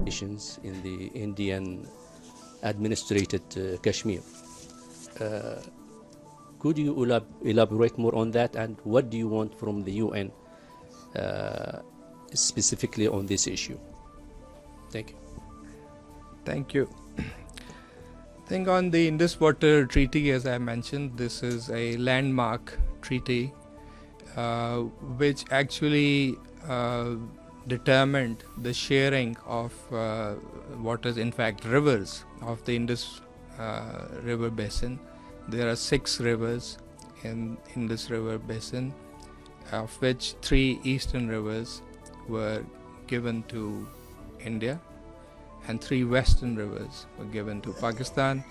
nations in the Indian administrated Kashmir. Uh, could you elaborate more on that, and what do you want from the UN specifically on this issue? Thank you. Thank you. I think on the Indus Water Treaty, as I mentioned, this is a landmark treaty which actually determined the sharing of what is in fact rivers of the Indus river basin. There are 6 rivers in this river basin, of which 3 eastern rivers were given to India and 3 western rivers were given to Pakistan,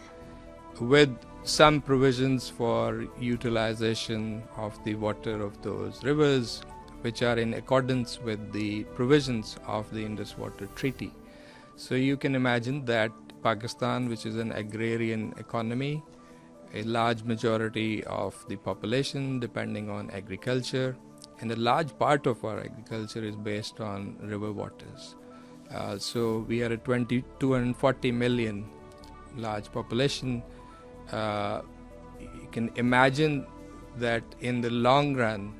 with some provisions for utilization of the water of those rivers, which are in accordance with the provisions of the Indus Water Treaty. So you can imagine that Pakistan, which is an agrarian economy, a large majority of the population depending on agriculture, and a large part of our agriculture is based on river waters. So we are a 240 million large population. You can imagine that in the long run,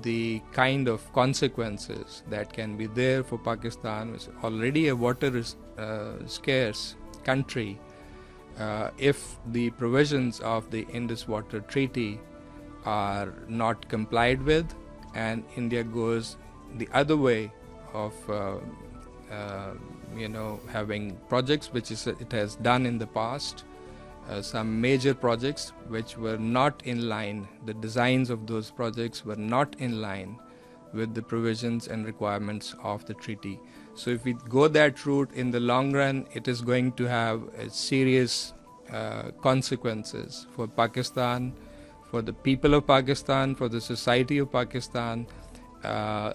the kind of consequences that can be there for Pakistan, which is already a water scarce country, if the provisions of the Indus Water Treaty are not complied with, and India goes the other way of having projects which it has done in the past, some major projects which were not in line, the designs of those projects were not in line with the provisions and requirements of the treaty. So if we go that route, in the long run, it is going to have serious consequences for Pakistan, for the people of Pakistan, for the society of Pakistan.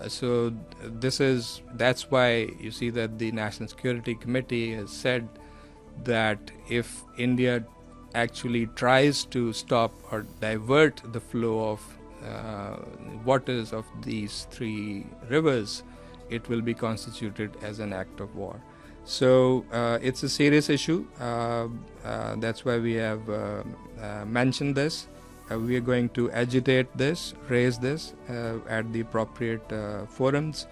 So that's why you see that the National Security Committee has said that if India actually tries to stop or divert the flow of waters of these 3 rivers, it will be constituted as an act of war. So it's a serious issue. That's why we have mentioned this. We are going to agitate this, raise this at the appropriate forums,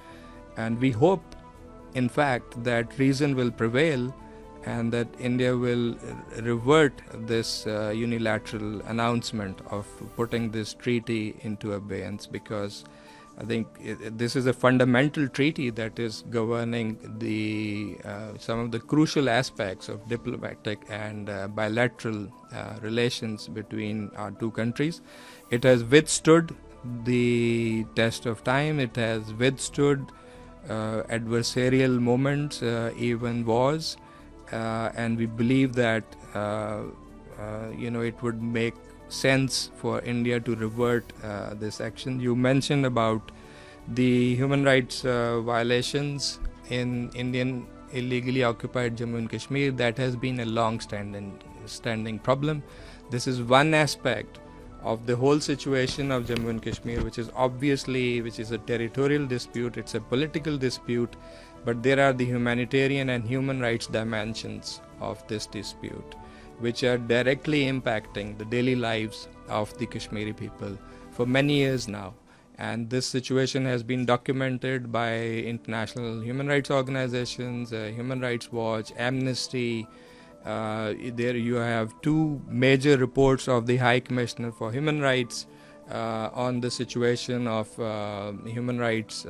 and we hope, in fact, that reason will prevail and that India will revert this unilateral announcement of putting this treaty into abeyance, because I think this is a fundamental treaty that is governing some of the crucial aspects of diplomatic and bilateral relations between our 2 countries. It has withstood the test of time. It has withstood adversarial moments, even wars, and we believe that it would make sense for India to revert this action. You mentioned about the human rights violations in Indian illegally occupied Jammu and Kashmir. That has been a long-standing problem. This is one aspect of the whole situation of Jammu and Kashmir, which is a territorial dispute, it's a political dispute, but there are the humanitarian and human rights dimensions of this dispute, which are directly impacting the daily lives of the Kashmiri people for many years now. And this situation has been documented by international human rights organizations, Human Rights Watch, Amnesty. There you have 2 major reports of the High Commissioner for Human Rights on the situation of human rights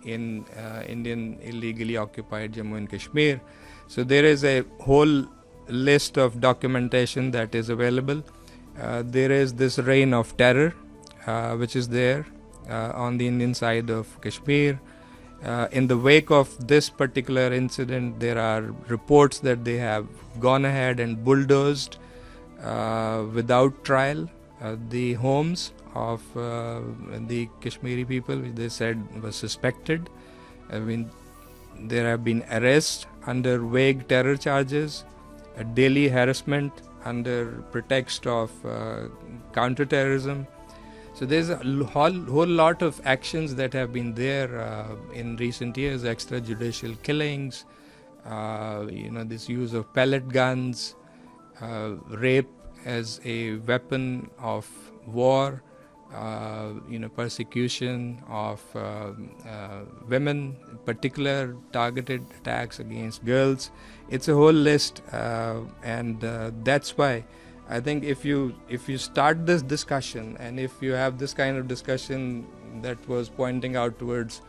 in Indian illegally occupied Jammu and Kashmir. So there is a whole list of documentation that is available. There is this reign of terror which is there on the Indian side of Kashmir. In the wake of this particular incident, there are reports that they have gone ahead and bulldozed without trial the homes of the Kashmiri people, which they said was suspected. There have been arrests under vague terror charges, daily harassment under pretext of counterterrorism. So there's a whole lot of actions that have been there in recent years, extrajudicial killings, this use of pellet guns, rape as a weapon of war, persecution of women, particular targeted attacks against girls. It's a whole list, and that's why I think if you start this discussion, and if you have this kind of discussion that was pointing out towards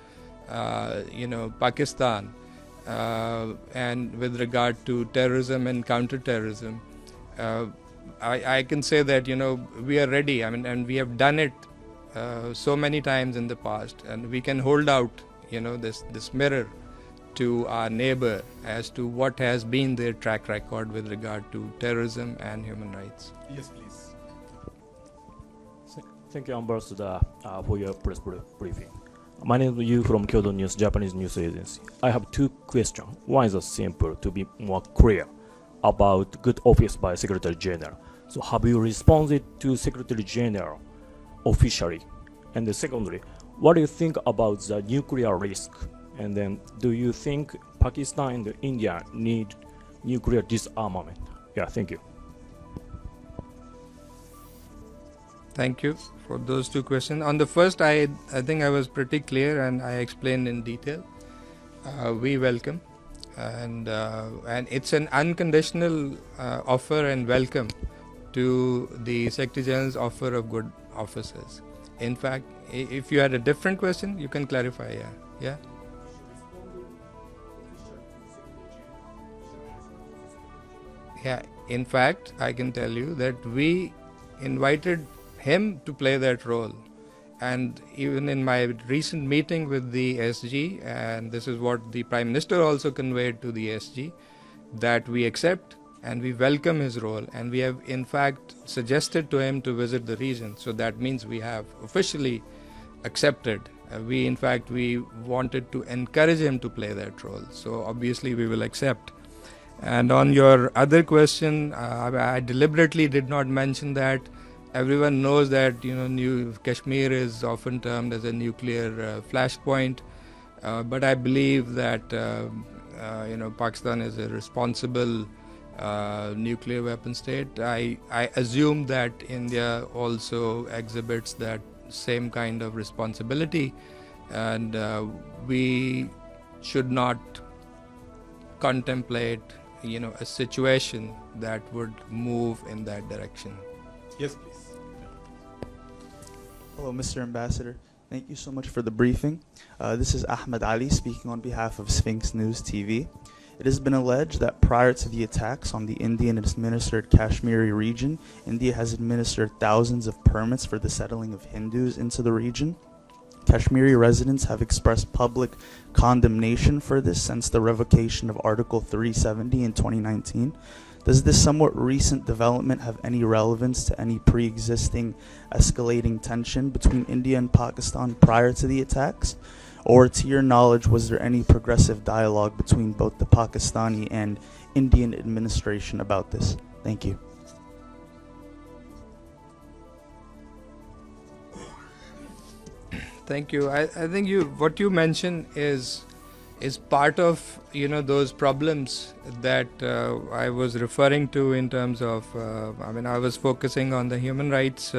Pakistan, and with regard to terrorism and counterterrorism, I can say that we are ready. I mean, and we have done it so many times in the past, and we can hold out this mirror to our neighbor as to what has been their track record with regard to terrorism and human rights. Yes, please. Thank you, Ambassador, for your press briefing. My name is Yu from Kyoto News, Japanese news agency. I have two questions. One is simple to be more clear about good office by Secretary General. So have you responded to Secretary General officially? And secondly, what do you think about the nuclear risk? And then do you think Pakistan and India need nuclear disarmament? Yeah, thank you. Thank you for those two questions. On the first, I think I was pretty clear and I explained in detail. We welcome, and it's an unconditional offer and welcome to the Secretary General's offer of good officers. In fact, if you had a different question, you can clarify. Yeah. Yeah. In fact, I can tell you that we invited him to play that role. And even in my recent meeting with the SG, and this is what the Prime Minister also conveyed to the SG, that we accept and we welcome his role, and we have in fact suggested to him to visit the region. So that means we have officially accepted. We wanted to encourage him to play that role. So obviously we will accept. And on your other question, I deliberately did not mention that. Everyone knows that Kashmir is often termed as a nuclear flashpoint, but I believe that Pakistan is a responsible nuclear weapon state. I assume that India also exhibits that same kind of responsibility, and we should not contemplate a situation that would move in that direction. Yes, please. Hello, Mr. Ambassador. Thank you so much for the briefing. This is Ahmed Ali speaking on behalf of Sphinx News TV. It has been alleged that prior to the attacks on the Indian-administered Kashmiri region, India has administered thousands of permits for the settling of Hindus into the region. Kashmiri residents have expressed public condemnation for this since the revocation of Article 370 in 2019. Does this somewhat recent development have any relevance to any pre-existing escalating tension between India and Pakistan prior to the attacks? Or to your knowledge, was there any progressive dialogue between both the Pakistani and Indian administration about this? Thank you. Thank you. I think what you mentioned is part of those problems that I was referring to in terms of I was focusing on the human rights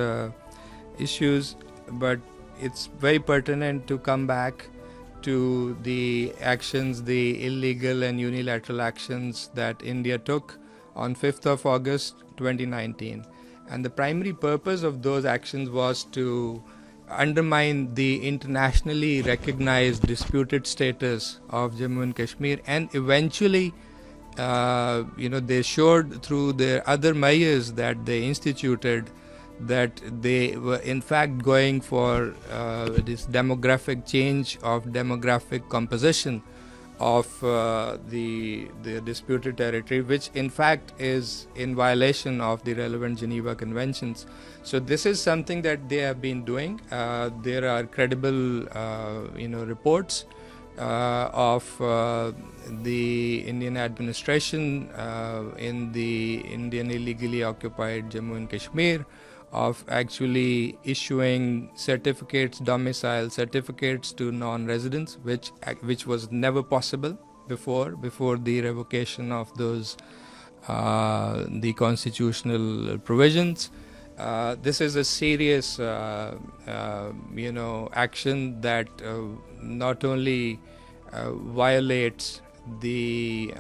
issues, but it's very pertinent to come back to the actions, the illegal and unilateral actions that India took on 5th of August 2019. And the primary purpose of those actions was to undermine the internationally recognized disputed status of Jammu and Kashmir, and eventually they showed through their other measures that they instituted that they were in fact going for this demographic change of demographic composition of the disputed territory, which in fact is in violation of the relevant Geneva Conventions. So this is something that they have been doing. There are credible reports of the Indian administration in the Indian illegally occupied Jammu and Kashmir of actually issuing certificates, domicile certificates to non-residents, which was never possible before the revocation of those the constitutional provisions. This is a serious action that not only violates the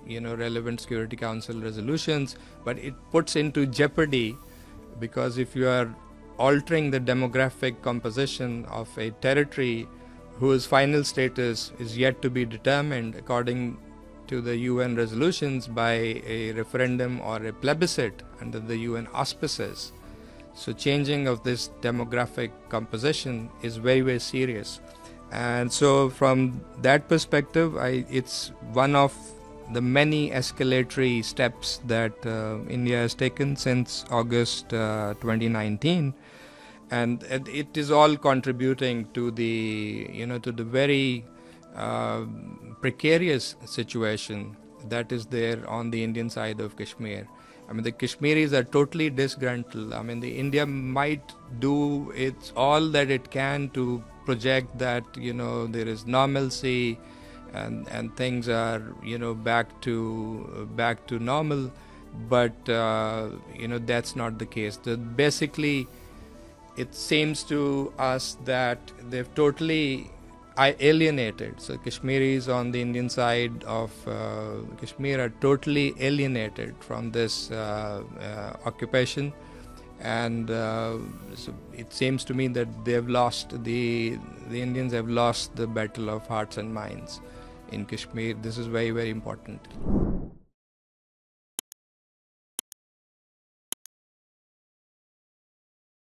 relevant Security Council resolutions, but it puts into jeopardy, because if you are altering the demographic composition of a territory whose final status is yet to be determined according to the UN resolutions by a referendum or a plebiscite under the UN auspices. So changing of this demographic composition is very, very serious. And so from that perspective, it's one of the many escalatory steps that India has taken since August 2019. And it is all contributing to the very precarious situation that is there on the Indian side of Kashmir. I mean, the Kashmiris are totally disgruntled. I mean, the India might do all that it can to project that there is normalcy and things are back to normal, but that's not the case. Basically, it seems to us that they've totally alienated. So Kashmiris on the Indian side of Kashmir are totally alienated from this occupation, and so it seems to me that they've lost the Indians have lost the battle of hearts and minds in Kashmir. This is very, very important.